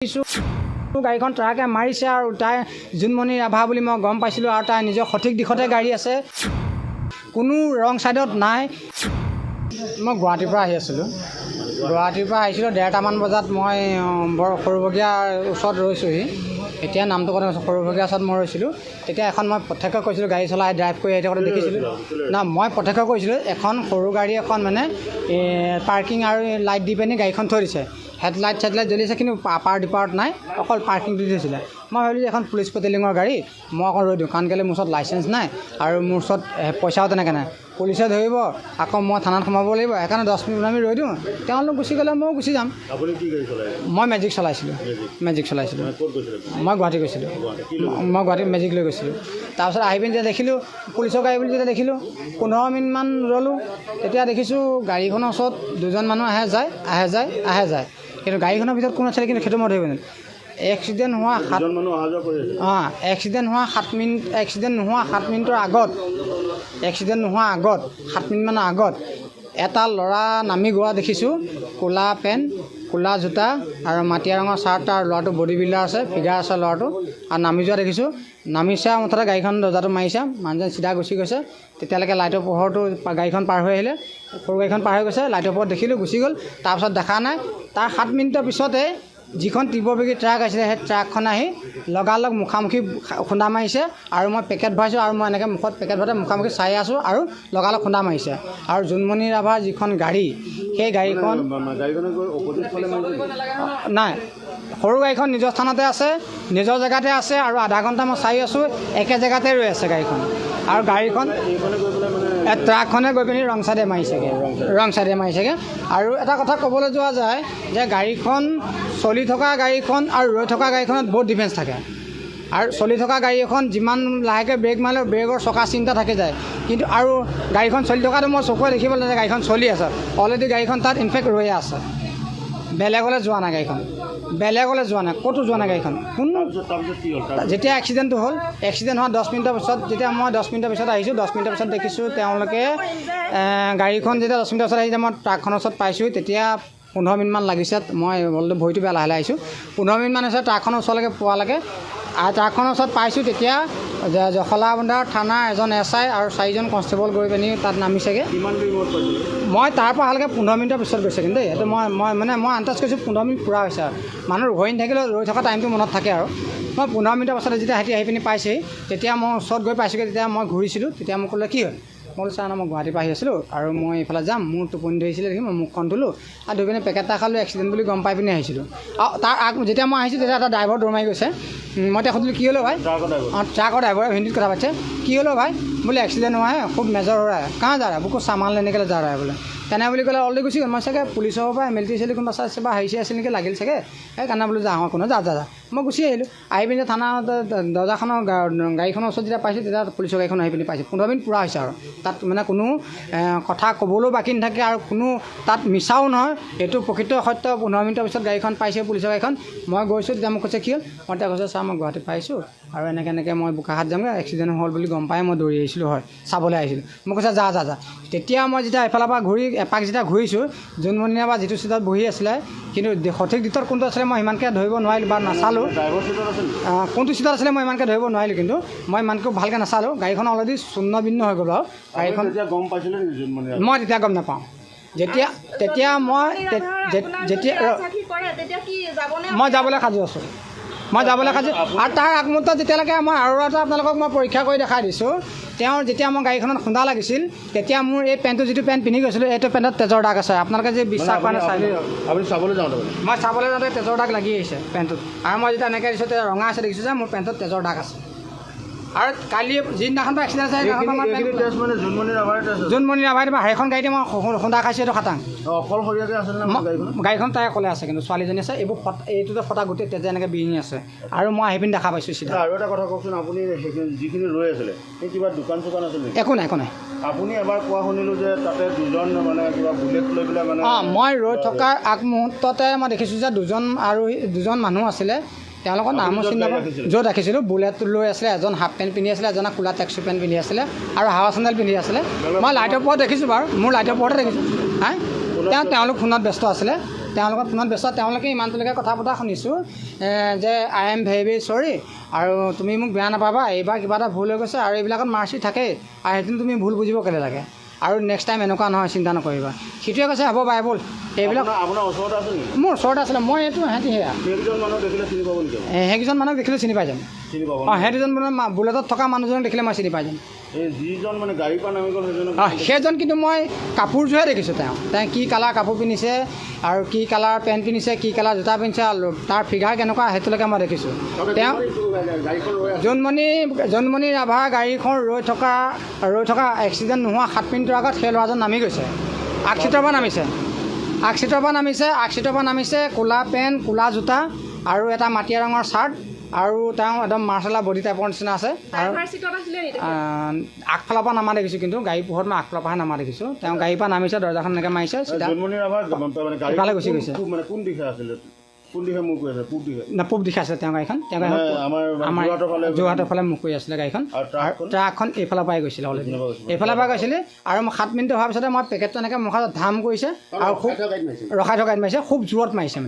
গাড়ীখন ট্ৰাকে মাৰিছে আৰু তাই জোনমণি ৰাভা বুলি মই গম পাইছিলোঁ আৰু তাই নিজৰ সঠিক দিশতে গাড়ী আছে, কোনো ৰং ছাইডত নাই। মই গুৱাহাটীৰ পৰা আহি আছিলোঁ। গুৱাহাটীৰ পৰা আহিছিলোঁ 1:30মান বজাত মই বৰ সৰুভগীয়াৰ ওচৰত ৰৈছোঁহি। এতিয়া নামটো কথা কৈছোঁ, সৰুভগীয়াৰ ওচৰত মই ৰৈছিলোঁ। তেতিয়া এখন মই প্ৰত্যক্ষ কৰিছিলোঁ গাড়ী চলাই ড্ৰাইভ কৰি আহি থাকোঁতে দেখিছিলোঁ। না, মই প্ৰত্যক্ষ কৰিছিলোঁ এখন সৰু গাড়ী এখন মানে পাৰ্কিং আৰু লাইট দি পিনি গাড়ীখন থৈ দিছে। হেডলাইট জ্বলিছে, কিন্তু আপাৰ ডিপাৰত নাই, অকল পাৰ্কিংটো দি থৈছিলে। মই ভাবিলোঁ এখন পুলিচ পেট্ৰলিঙৰ গাড়ী, মই অকণ ৰৈ দিওঁ, কাৰণ কেলৈ মোৰ ওচৰত লাইচেঞ্চ নাই আৰু মোৰ ওচৰত পইচাও তেনেকৈ নাই। পুলিচে ধৰিব, আকৌ মই থানাত সোমাব লাগিব, সেইকাৰণে 10 মিনিট আমি ৰৈ দিওঁ। তেওঁলোক গুচি গ'লে ময়ো গুচি যাম। মই মেজিক চলাইছিলোঁ। মই গুৱাহাটী গৈছিলোঁ। মই গুৱাহাটীত মেজিক লৈ গৈছিলোঁ। তাৰপিছত আহি পিনি যেতিয়া দেখিলোঁ পুলিচৰ গাড়ী বুলি যেতিয়া দেখিলোঁ, 15 মিনিটমান ৰ'লোঁ। তেতিয়া দেখিছোঁ গাড়ীখনৰ ওচৰত 2জন মানুহ আহে যায়। কিন্তু গাড়ীখনৰ ভিতৰত কোন আছিলে কিন্তু সেইটো মই ধৰিব নোৱাৰিলোঁ। এক্সিডেণ্ট হোৱা 7 মিনিটৰ আগত 7 মিনিটমানৰ আগত এটা ল'ৰা নামি গোৱা দেখিছোঁ। ক'লা পেণ্ট, ক'লা জোতা আৰু মাটিয়া ৰঙৰ চাৰ্ট, আৰু ল'ৰাটো বডি বিল্ডাৰ আছে, ফিগাৰ আছে ল'ৰাটো, আৰু নামি যোৱা দেখিছোঁ। নামিছে মুঠতে গাড়ীখন দৰ্জাটো মাৰিছে, মানুহজন চিধা গুচি গৈছে। তেতিয়ালৈকে লাইটৰ পোহৰটো গাড়ীখন পাৰ হৈ আহিলে, সৰু গাড়ীখন পাৰ হৈ গৈছে, লাইটৰ পোহৰত দেখিলোঁ, গুচি গ'ল। তাৰপিছত দেখা নাই। তাৰ 7 মিনিটৰ পিছতে যিখন তীব্ৰবেগী ট্ৰাক আছিলে সেই ট্ৰাকখন আহি লগালগ মুখামুখি খুন্দা মাৰিছে, আৰু মই পেকেট ভৰাইছোঁ, আৰু মই এনেকৈ মুখত পেকেট ভৰাই মুখামুখি চাই আছোঁ, আৰু লগালগ খুন্দা মাৰিছে। আৰু জোনমণি ৰাভাৰ যিখন গাড়ী, সেই গাড়ীখন নাই, সৰু গাড়ীখন নিজৰ স্থানতে আছে, নিজৰ জেগাতে আছে, আৰু আধা ঘণ্টা মই চাই আছোঁ একে জেগাতে ৰৈ আছে গাড়ীখন। আৰু গাড়ীখন ট্ৰাকখনে গৈ পিনি ৰং চাইডে মাৰিছেগৈ। আৰু এটা কথা ক'বলৈ যোৱা যায় যে গাড়ীখন চলি থকা গাড়ীখন আৰু ৰৈ থকা গাড়ীখনত বহুত ডিফাৰেঞ্চ থাকে। আৰু চলি থকা গাড়ী এখন যিমান লাহেকৈ ব্ৰেক মাৰিলেও ব্ৰেকৰ চকা চিন্তা থাকি যায়, কিন্তু আৰু গাড়ীখন চলি থকাটো মই চকুৱে দেখিবলৈ যে গাড়ীখন চলি আছে, অলৰেডি গাড়ীখন তাত ইনফেক্ট ৰৈয়ে আছে। বেলেগলৈ যোৱা নাই গাড়ীখন, ক'তো যোৱা নাই গাড়ীখন। যেতিয়া এক্সিডেণ্টটো হ'ল, এক্সিডেণ্ট হোৱা 10 মিনিটৰ পিছত, যেতিয়া মই 10 মিনিটৰ পিছত আহিছোঁ, 10 মিনিটৰ পিছত দেখিছোঁ তেওঁলোকে গাড়ীখন যেতিয়া 10 মিনিটৰ পিছত আহিছে, মই ট্ৰাকখনৰ ওচৰত পাইছোঁ। তেতিয়া 15 মিনিটমান লাগিছে। মই বলটো ভৰিটো বেয়া লাহে আহিছোঁ। 15 মিনিটমান হৈছে ট্ৰাকখনৰ ওচৰলৈকে পোৱালৈকে। আৰু ট্ৰাকখনৰ ওচৰত পাইছোঁ তেতিয়া জখলাবন্ধাৰ থানাৰ এজন SI আৰু 4জন কনষ্টেবল গৈ পিনি তাত নামিছেগৈ। মই তাৰ পৰা অহালৈকে 15 মিনিটৰ পিছত গৈছে, কিন্তু দেই এইটো মই আন্দাজ কৰিছোঁ 15 মিনিট পূৰা হৈছে। আৰু মানুহ ৰৈ নাথাকিলেও ৰৈ থকা টাইমটো মনত থাকে। আৰু মই 15 মিনিটৰ পাছতে যেতিয়া সিহঁতি আহি পিনি পাইছেহি, তেতিয়া মই ওচৰত গৈ পাইছোঁগৈ। তেতিয়া মই ঘূৰিছিলোঁ, তেতিয়া মোক ক'লে কি হ'ল? মই বোলো ছাৰ, মই গুৱাহাটীৰ পৰা আহি আছিলোঁ আৰু মই এইফালে যাম, মোৰ টোপনি ধৰিছিলে দেখি মই মুখখন ধুলোঁ, আৰু ধুই পিনে পেকেট এটা খালোঁ, এক্সিডেণ্ট বুলি গম পাই পিনি আহিছিলোঁ। আৰু তাৰ যেতিয়া মই আহিছোঁ তেতিয়া এটা ড্ৰাইভাৰ দৌৰ মাৰি গৈছে। মই এতিয়া সুধিলোঁ কি হ'লো ভাই? ট্ৰাকৰ ড্ৰাইভাৰে হিন্দীত কথা পাতিছে। কি হ'লো ভাই? বোলে एक्सीडेंट हुआ है, खूब मेजर हो रहा है, कहाँ जा रहा है? वो सामान लेने के लिए जा रहा है बोले। কেনে বুলি ক'লে অলৰেডি গুচি গ'ল। মই চাগে পুলিচৰ পৰা মিলিটাৰী চেলি কোনোবা চাইছে বা হেৰি আছিল নেকি, লাগিল চাগে। সেইকাৰণে বোলো যাওঁ, কোনো যা মই গুচি আহিলোঁ। আহি পিনি থানাত দৰ্জাখনৰ গাড়ীখনৰ ওচৰত যেতিয়া পাইছোঁ, তেতিয়া পুলিচৰ গাড়ীখন আহি পিনি পাইছোঁ। 15 মিনিট পূৰা হৈছে। আৰু তাত মানে কোনো কথা ক'বলৈও বাকী নাথাকে, আৰু কোনো তাত মিছাও নহয়, এইটো প্ৰকৃত সত্য। 15 মিনিটৰ পিছত গাড়ীখন পাইছে, পুলিচৰ গাড়ীখন। মই গৈছোঁ, তেতিয়া মোক কৈছে কি হ'ল? মই তেতিয়া কৈছোঁ ছাৰ, মই গুৱাহাটীত পাইছোঁ আৰু এনেকৈ মই বোকাখাট যামগৈ, এক্সিডেণ্ট হ'ল বুলি গম পাই মই দৌৰি আহিছিলোঁ, হয় চাবলৈ আহিছিলোঁ। মই কৈছে যা। তেতিয়া মই যেতিয়া এফালৰ পৰা ঘূৰি এপাক যেতিয়া ঘূৰিছোঁ, জোনমণি ৰাভা যিটো চিটত বহি আছিলে, কিন্তু সঠিক দিশত কোনটো আছিলে মই ইমানকৈ ধৰিব নোৱাৰিলোঁ বা নাচালোঁ। কোনটো চিটত আছিলে মই ইমানকৈ ধৰিব নোৱাৰিলোঁ, কিন্তু মই ইমানকৈ ভালকৈ নাচালোঁ। গাড়ীখন অলৰেডি চূন্য বিন্ন হৈ গ'ল। আৰু গাড়ীখন মই তেতিয়া গম নাপাওঁ। তেতিয়া মই যাবলৈ সাজু আছোঁ। আৰু তাৰ আগমুহূৰ্তত যেতিয়ালৈকে মই আৰু এটা আপোনালোকক মই পৰীক্ষা কৰি দেখাই দিছোঁ। তেওঁৰ যেতিয়া মই গাড়ীখনত খুন্দা লাগিছিল, তেতিয়া মোৰ এই পেণ্টটো যিটো পেণ্ট পিন্ধি গৈছিলোঁ, এইটো পেণ্টত তেজৰ দাগ আছে। আপোনালোকে যে বিশ্বাস কৰা নাই, মই চাবলৈ যাওঁতে তেজৰ দাগ লাগি আহিছে পেণ্টটোত। আৰু মই যেতিয়া এনেকৈ দিছোঁ, তেতিয়া ৰঙা আছে দেখিছোঁ যে মোৰ পেণ্টত তেজৰ দাগ আছে। আৰু কালি যিদিনাখন পৰা এক্সিডেণ্ট আছে, জোনমণি ৰাভাই সেইখন গাড়ীতে মই খুন্দা খাইছোঁ। এইটো খাটাং গাড়ীখন তাই অকলে আছে, কিন্তু ছোৱালীজনী আছে। এইটোতে ফটা গোটেই তেজে এনেকৈ বিৰিঙি আছে। আৰু মই আহি পিনি দেখা পাইছোঁ চিধা। আৰু এটা কথা কওকচোন, আপুনি যিখিনি ৰৈ আছিলে, সেই কিবা দোকান চোকান আছিল নেকি? একো নাই। আপুনি এবাৰ কোৱা শুনিলোঁ যে তাতে 2জন মানে কিবা বুলেট লৈ পেলাই মানে মই ৰৈ থকাৰ আগমুহূৰ্ততে মই দেখিছোঁ যে 2জন মানুহ আছিলে। তেওঁলোকৰ নামো চিনি নাপাওঁ। য'ত ৰাখিছিলোঁ বুলেট লৈ আছিলে, এজন হাফ পেণ্ট পিন্ধি আছিলে, এজনে ক'লা টেক্সি পেণ্ট পিন্ধি আছিলে, আৰু হাৱা চেণ্ডেল পিন্ধি আছিলে। মই লাইটৰ পোহৰত দেখিছোঁ বাৰু, মোৰ লাইটৰ পোহৰতে দেখিছোঁ। তেওঁলোক ফোনত ব্যস্ত আছিলে। তেওঁলোকৰ ফোনত ব্যস্ত তেওঁলোকে ইমানটোলৈকে কথা পতা শুনিছোঁ যে আই এম ভেৰি চৰি আৰু তুমি মোক বেয়া নাপাবা এইবাৰ কিবা এটা ভুল হৈ গৈছে আৰু এইবিলাকত মাৰ্চি থাকেই আৰু সেইটো তুমি ভুল বুজিব কেলৈ লাগে আৰু নেক্সট টাইম এনেকুৱা নহয় চিন্তা নকৰিবা সিটোৱে কৈছে হ'ব বাই ব'ল এইবিলাক আপোনাৰ ওচৰত আছে নেকি মোৰ ওচৰত আছিলে মই এইটো সিহঁতি সেয়া সেইকেইজন মানুহ দেখিলে চিনি পাব নেকি সেইকেইজন মানুহক দেখিলে চিনি পাই যাম চিনি পাব অঁ সেই দুজন মানে বুলেটত থকা মানুহজনক দেখিলে মই চিনি পাই যাম এই যিজন মানে গাড়ীৰ পৰা নামি গ'ল সেইজনক সেইজন কিন্তু মই কাপোৰযোৰে দেখিছোঁ তেওঁ কি কালাৰ কাপোৰ পিন্ধিছে আৰু কি কালাৰ পেণ্ট পিন্ধিছে কি কালাৰ জোতা পিন্ধিছে আৰু তাৰ ফিগাৰ কেনেকুৱা সেইটোলৈকে মই দেখিছোঁ তেওঁ গাড়ীখন ৰৈ আছে জোনমণি ৰাভাৰ গাড়ীখন ৰৈ থকা এক্সিডেণ্ট নোহোৱা 7 মিনিটৰ আগত সেই ল'ৰাজন নামি গৈছে আগচিটৰ পৰা নামিছে ক'লা পেণ্ট ক'লা জোতা আৰু এটা মাটিয়া ৰঙৰ চাৰ্ট আৰু তেওঁ একদম মাৰ্চেলা বডি টাইপৰ নিচিনা আছে আৰু আগফালৰ পৰা নামা দেখিছোঁ কিন্তু গাড়ী পোহৰত মই আগফালৰ পৰাহে নামা দেখিছোঁ তেওঁ গাড়ীৰ পৰা নামিছে দৰ্জাখন এনেকৈ মাৰিছে ইফালে গুচি গৈছে কোন দিশে আছিলে কোন দিশে মুখ কৰি আছে পূব দিশে আছিলে তেওঁ গাড়ীখন আমাৰ যোৰহাটৰ ফালে মুখ কৰি আছিলে গাড়ীখন ট্ৰাকখন এইফালৰ পৰাই গৈছিলে অলৰেডি এইফালৰ পৰা গৈছিলে আৰু মই 7 মিনিট হোৱাৰ পিছতে মই পেকেটটো এনেকৈ মুখত ধাম কৰিছে আৰু খুব ৰখাই থকা মাৰিছে খুব জোৰত মাৰিছে মানে